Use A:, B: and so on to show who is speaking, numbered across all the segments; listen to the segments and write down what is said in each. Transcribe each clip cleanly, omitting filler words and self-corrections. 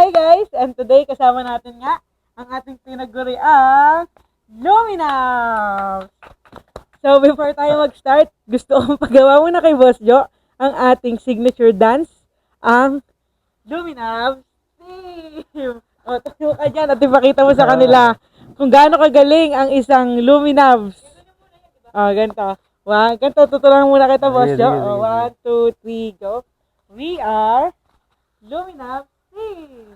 A: Hi guys! And today kasama natin nga ang ating pinaguri ang Luminav! So before tayo mag-start, gusto kong pagawa muna kay Boss Jo ang ating signature dance, ang Luminav Team! O, tayo ka dyan at ipakita mo sa kanila kung gaano kagaling ang isang Luminav. O, ganito. Ganito, tutulungan muna kita, Boss Jo. 1, 2, 3, go. We are Luminav Team.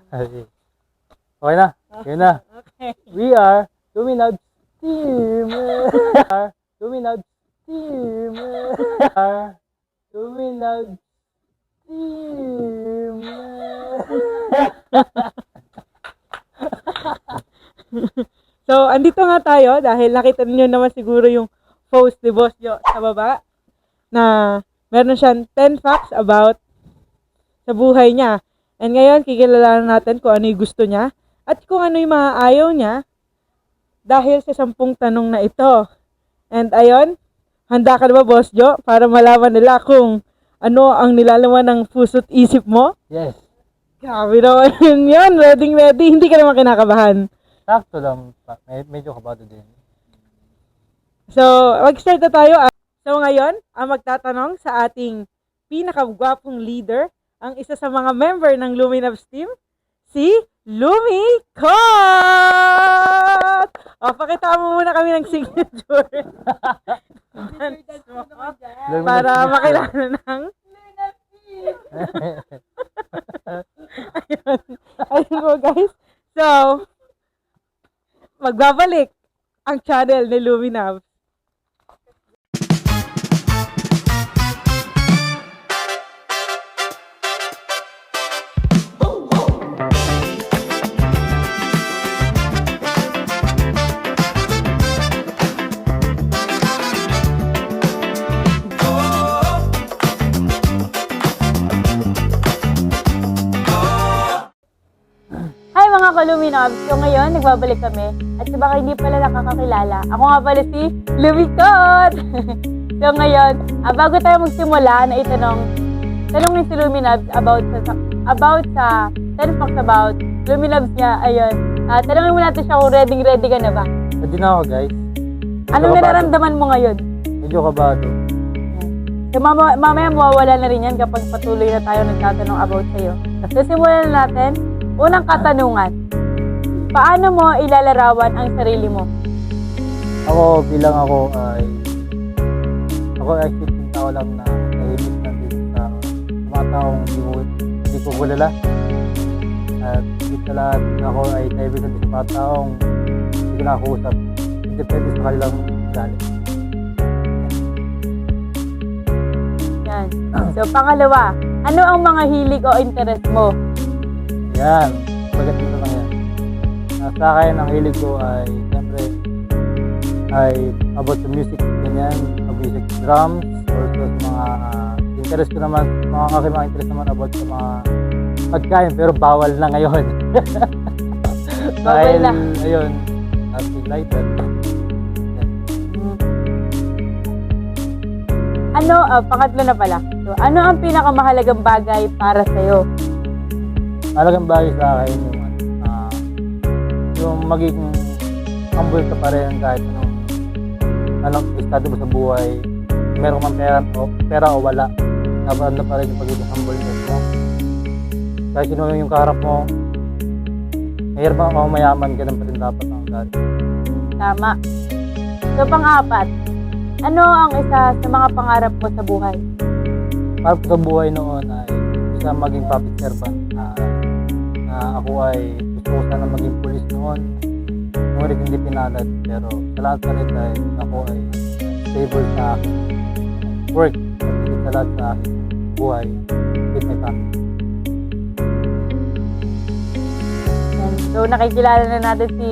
B: Okay na. Yun na.
A: Okay.
B: We are Luminav Team. We are Luminav Team. We are Luminav Team.
A: So, andito nga tayo dahil nakita niyo naman siguro yung post ni Boss Jo sa baba na meron siyang 10 facts about sa buhay niya. And ngayon, kikilalanan natin kung ano yung gusto niya at kung ano yung mga ayaw niya dahil sa 10 tanong na ito. And ayun, handa ka na ba, Boss Jo, para malaman nila kung ano ang nilalaman ng puso't isip mo?
B: Yes.
A: Grabe naman yun. Ready. Hindi ka naman kinakabahan.
B: Sakto lang. Medyo kabado din.
A: So, mag-start na tayo. So, ngayon, ang magtatanong sa ating pinakagwapong leader, ang isa sa mga member ng Luminav Team, si Lumi Kot! O, pakita mo muna kami ng signature. Para makilala ng Luminav Team. Ayun po, guys. So, magbabalik ang channel ni Luminav.
C: Hi mga ka-Luminav! So ngayon, nagbabalik kami. At sa baka hindi pala nakakakilala, ako nga pala si Lumi Kot! So ngayon, bago tayo magsimula na tanongin si Luminav about sa 10 facts about Luminav niya, ayun. Tanongin mo natin siya kung ready ka na ba?
B: Ready na ako, guys.
C: Anong nararamdaman mo ngayon?
B: Medyo kabado.
C: So mamaya mawawala na rin yan kapag patuloy na tayo nagtatanong about sa'yo. So simulan na natin. Unang katanungan, paano mo ilalarawan ang sarili mo?
B: Ako ay simpleng tao lang na tahimik lang din sa mga taong hindi ko kilala. At higit sa lahat, ako ay tahimik lang din sa mga taong hindi ko nakakusap. Depende sa kanilang galit.
C: Yan. So pangalawa, ano ang mga hilig o interest mo?
B: Yan, pagdating ko lang yan. Sa akin, ang hilig ko ay, siyempre, ay about the music, ganyan, music drums, or sa mga interest ko naman, mga interest naman about sa mga pagkain, pero bawal na ngayon.
C: Bawal na.
B: Ayun, something like that.
C: Pangatlo na pala. So, ano ang pinakamahalagang bagay para sa'yo?
B: Malagang bagay sa akin yung maging humble ka pa rin kahit anong estado mo sa buhay, meron kang pera o wala, dapat pa rin yung pagiging humbleness mo. Kahit sino yung kaharap mo, mahirap o mayaman, ganun pa rin dapat ang dali.
C: Tama. So pang-apat, ano ang isa sa mga pangarap mo sa buhay?
B: Para sa buhay noon ay isa maging public servant na ako ay gusto ko sana maging pulis noon. Ngunit hindi pinalad, pero sa lahat pa rin ay ako ay stable sa aking work at sa lahat sa aking buhay with my family.
C: So nakikilala na natin si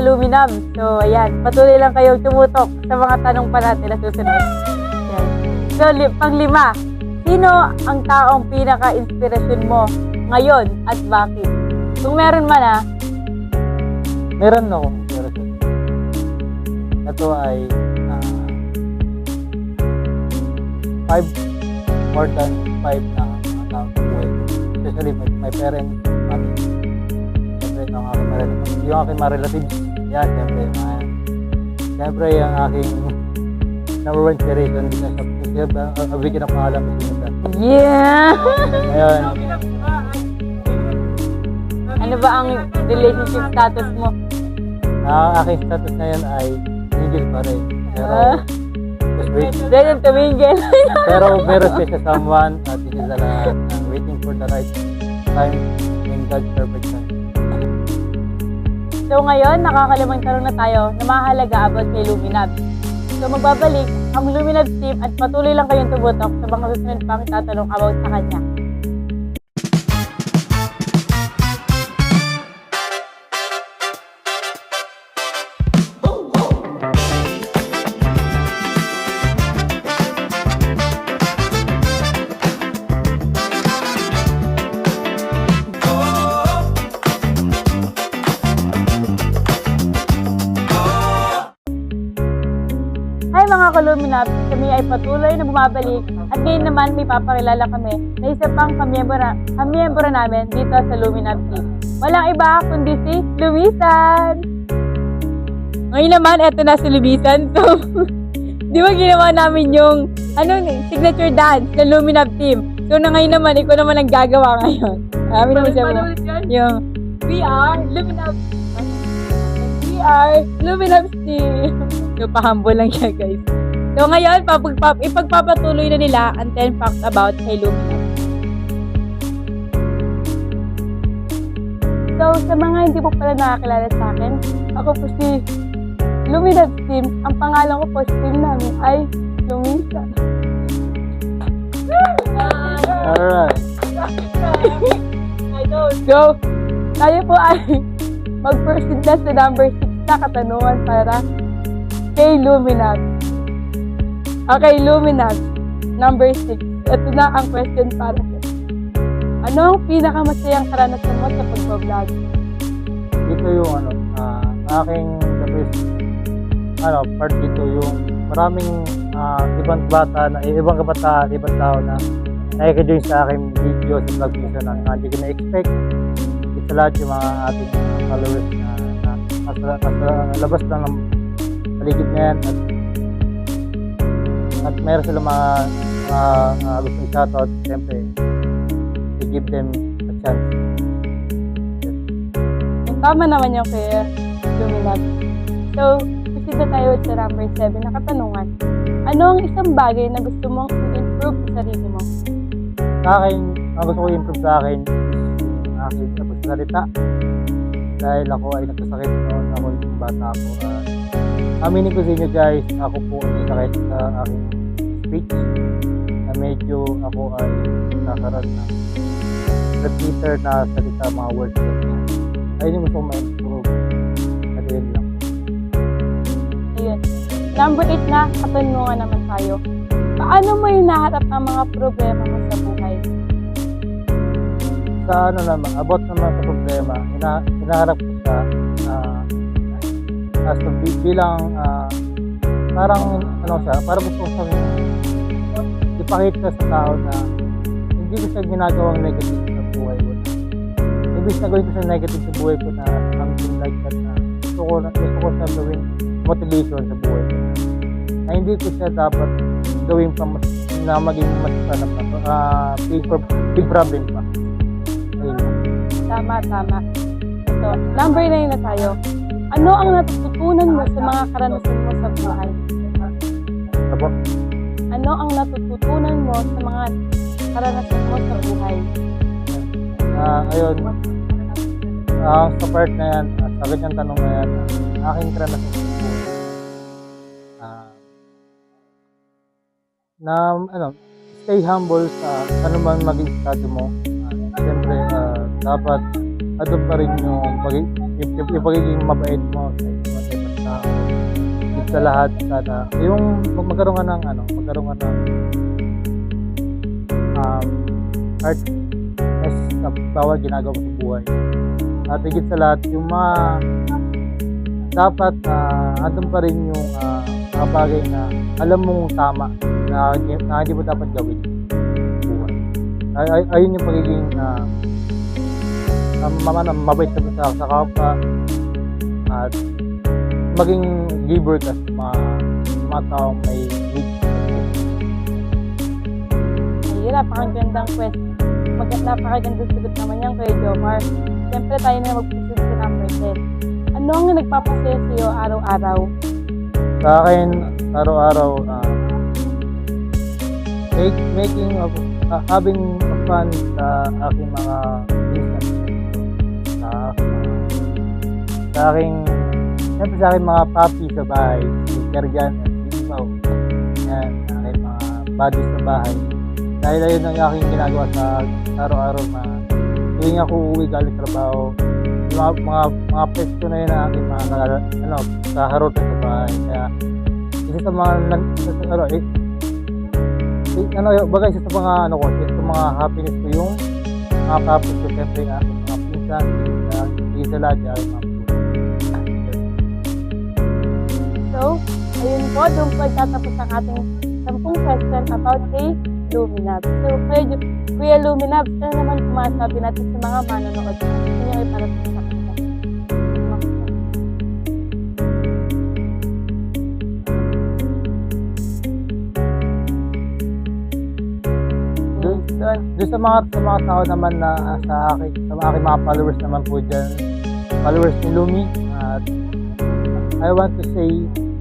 C: Luminav. So ayan, patuloy lang kayo tumutok sa mga tanong pa natin na susunod. Ayan. So pang-5, sino ang taong pinaka-inspirasyon mo ngayon at bakit? Kung meron man
B: Meron akong inspiration. Ito ay 5 more than 5 na tao sa buhay ko. Especially my parents, ng aking yung aking mga relatives. Yan, siyempre yung aking number one inspiration dito sa bigyan ng pangalan ko sinundan.
C: Yeah!
B: Ngayon,
C: Ano ba ang relationship status mo?
B: ang aking status ngayon ay single pa rin. Pero, just wait.
C: Ready to mingle.
B: Pero meron siya sa someone at this is the lahat. Waiting for the right time in God's perfect time.
C: So ngayon, nakakalimang tanong na tayo na mahalaga about kay Luminab. So magbabalik ang Luminab team at patuloy lang kayong tumutok sa mga susunod pang tatanong about sa kanya. Hi mga ka-Luminab, kami ay patuloy na bumabalik at ngayon naman may papakilala kami na isa pang kamiyembro namin dito sa Luminab team. Walang iba kundi si Lumisan! Ngayon naman, eto na si Lumisan. So, di ba ginawa namin yung signature dance ng Luminab team? So na ngayon naman, ikaw naman ang gagawa ngayon. Amin naman siya yung We are Luminab team. So, pa-humble lang siya, guys. So, ngayon, ipagpapatuloy na nila ang 10 facts about kay Luminab. So, sa mga hindi po pala nakakilala sa akin, ako po si Luminab team. Ang pangalan ko po sa team namin ay Lumisa.
B: Alright.
C: So, tayo po ay mag-proceed na sa number 6 na katanungan para kay Luminab. Okay, Luminab. Number 6. Ito na ang question para sa ano ang pinakamasayang karanasan mo sa pag-vlog?
B: Dito yung aking the first part dito yung maraming ibang kabataan, ibang tao na nakikijoin sa aking video sa vlog video na hindi ko na-expect. Ito lahat yung mga ating followers na labas lang ng paligid na yan at meron sila mga gustong shoutout, siyempre to give them a chance.
C: Tama naman yung kay Luminab. So, proceed na tayo sa number 7 na katanungan. Ano ang isang bagay na gusto mong i-improve sa sarili mo?
B: Sa akin, ang gusto ko i-improve sa akin is yung aking pagsasalita. Dahil ako ay nagkasakit noon, ako yung bata ako. Aminin ko sa inyo guys, ako po ay sakit sa aking speech na medyo ako ay nakaroon ng repeater na salita mga words ko. Ayun yung gusto ko ma-improve. At yun lang.
C: Ayun. Number 8 na, katanungan naman tayo. Paano mo hinaharap ang mga problema mo sa buhay?
B: Sa about naman sa problema, hinaharap ko siya as bilang parang parang gusto ko sa ipakita sa tao na hindi ko siya ginagawang negative sa buhay ko. Ibig na gawin ko siya negative sa buhay ko na something like that na gusto ko siya gawin motivation sa buhay ko. Na hindi ko siya dapat gawin pa na maging mas big problem pa. Ayun.
C: Tama. So, number 9 na tayo. Ano ang natututunan mo sa mga karanasan mo sa buhay?
B: Apo?
C: Ano ang natututunan mo sa mga karanasan mo sa buhay?
B: Ayun. Sa part na yan, sa ganyang tanong na yan, aking karanasan sa buhay. Stay humble sa ano man maging estado mo. Siyempre, dapat doon pa rin yung pagiging mabait mo sa ibang tao. Sa lahat, sana yung magkaroon ka ng heart sa bawat ginagawa mo sa buhay. At higit sa lahat, yung mga dapat andun pa rin yung mga bagay na alam mong tama na hindi mo dapat gawin sa buhay. Ayun yung pagiging mabait sa kapwa at maging giver ka sa mga taong may need.
C: Ay, napakagandang question. Napakagandang sagot naman yan kay Jomar. Siyempre tayo na mag-proceed sa number 10. Ano ang nagpapasaya sa iyo araw-araw?
B: Sa akin, araw-araw, having fun sa aking mga business. Sa aking mga papi sa bahay, si Kerjan at si Imaw. Yan, aking mga buddies sa bahay. Dahil ayun ang aking ginagawa sa araw-araw na tuwing ako uuwi galing trabaho, yung mga pwesto na yun na aking mga kaharotan sa bahay. Kaya isa sa mga bagay sa mga happiness ko yung mga kapos ko, siyempre aking mga pinsan, hindi sa lahat yung aking mga
C: So, ayun po, doon po tatapos ang ating 10 question about kay Luminab. So, Kuya Luminab, ano naman pumasabi natin sa mga manonood? Ano yung iparating sa kanila?
B: Doon sa mga tao naman na sa aking mga followers naman po dyan, followers ni Lumi, at I want to say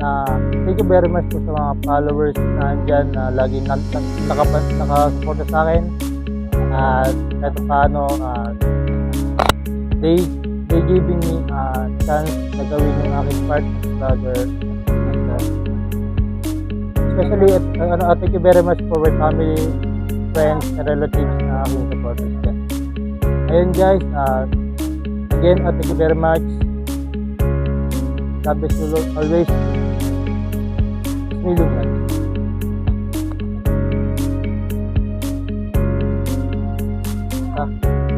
B: na thank you very much po sa mga followers na andyan na lagi nakasuporta sa akin, at kahit paano they giving me a chance na gawin yung aking part as vlogger. Especially thank you very much for my family, friends, and relatives na aking supporters dyan. Ayun guys, again, thank you very much. God bless you always. It's me, Luminab.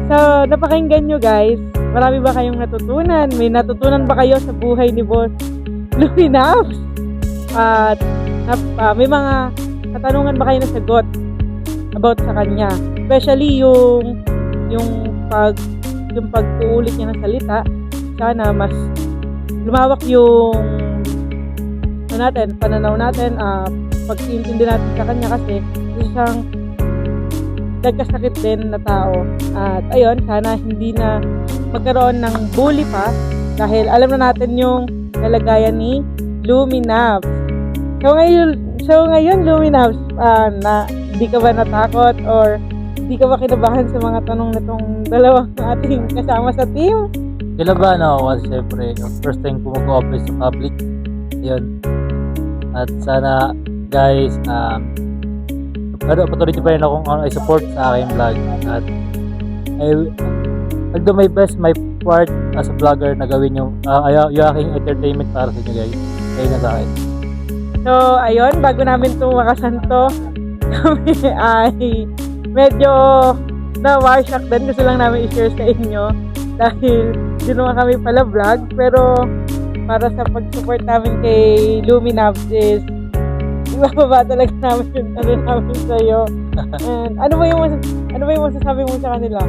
A: So, napakinggan nyo guys. Marami ba kayong natutunan? May natutunan ba kayo sa buhay ni Boss Luminab? At may mga katanungan ba kayo na sagot about sa kanya? Especially yung pag-uulit niya ng salita. Sana mas lumawak yung pananaw natin, pag-iintindi natin sa kanya, kasi isa siyang nagkasakit din na tao. At ayun, sana hindi na magkaroon ng bully pa, dahil alam na natin yung kalagayan ni Luminab. So ngayon Luminab, na hindi ka ba natakot or hindi ka ba kinabahan sa mga tanong nitong dalawang ating kasama sa team?
B: Kailaban ako kasi syempre first time ko mag-apply sa public yun, at sana guys patuloy pa rin akong i-support sa aking vlog, at I'll do my best, my part as a vlogger na gawin yung aking entertainment para sa inyo guys. Ayun na sa akin.
A: So ayun, bago namin ito makasanto, kami ay medyo na-warshock din. Gusto lang namin i-share sa inyo dahil di naman kami pala vlog, pero para sa pag-support namin kay Luminab is ibababa talaga namin yung namin sa'yo. And ano ba yung masasabi mo sa kanila?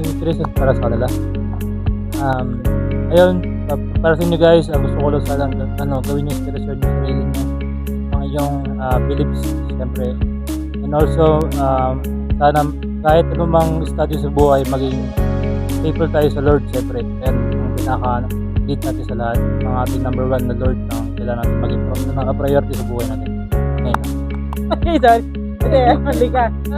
B: Interested para sa kanila. Ayun, para sa inyo guys, gusto ko lang sana gawin yung inspirasyon yung sarili nyo, mga yung beliefs siyempre, and also sana kahit anumang study sa buhay, maging faithful tayo sa Lord siyempre, and ang pinaka-lead natin sa lahat, ang ating number 1 na Lord na kailangan natin maging priority sa buhay natin. Ngayon.
A: Okay, sorry. Mali ka.
C: So,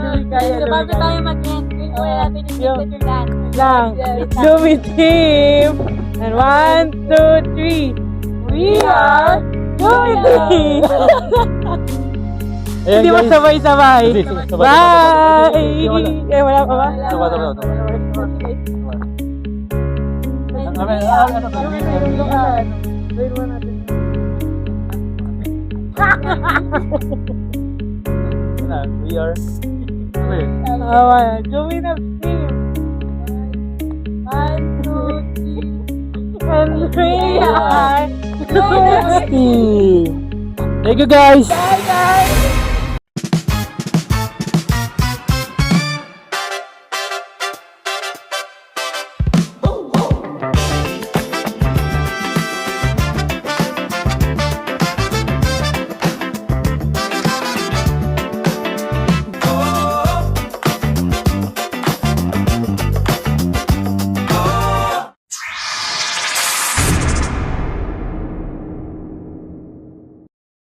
C: bago tayo mag-end, wala natin yung signature dance.
A: Lang. Lumi Team! And 1, 2, 3. We are Lumi Team!
B: Ayan,
A: Hindi mo
B: guys.
A: sabay-sabay.
B: Sige, sabay.
A: Bye! Eh, wala pa ba?
B: Sabay. We are
A: Luminab Team!
C: 1, 2, 3.
A: And we are
B: Team! Thank you guys!
C: Bye guys!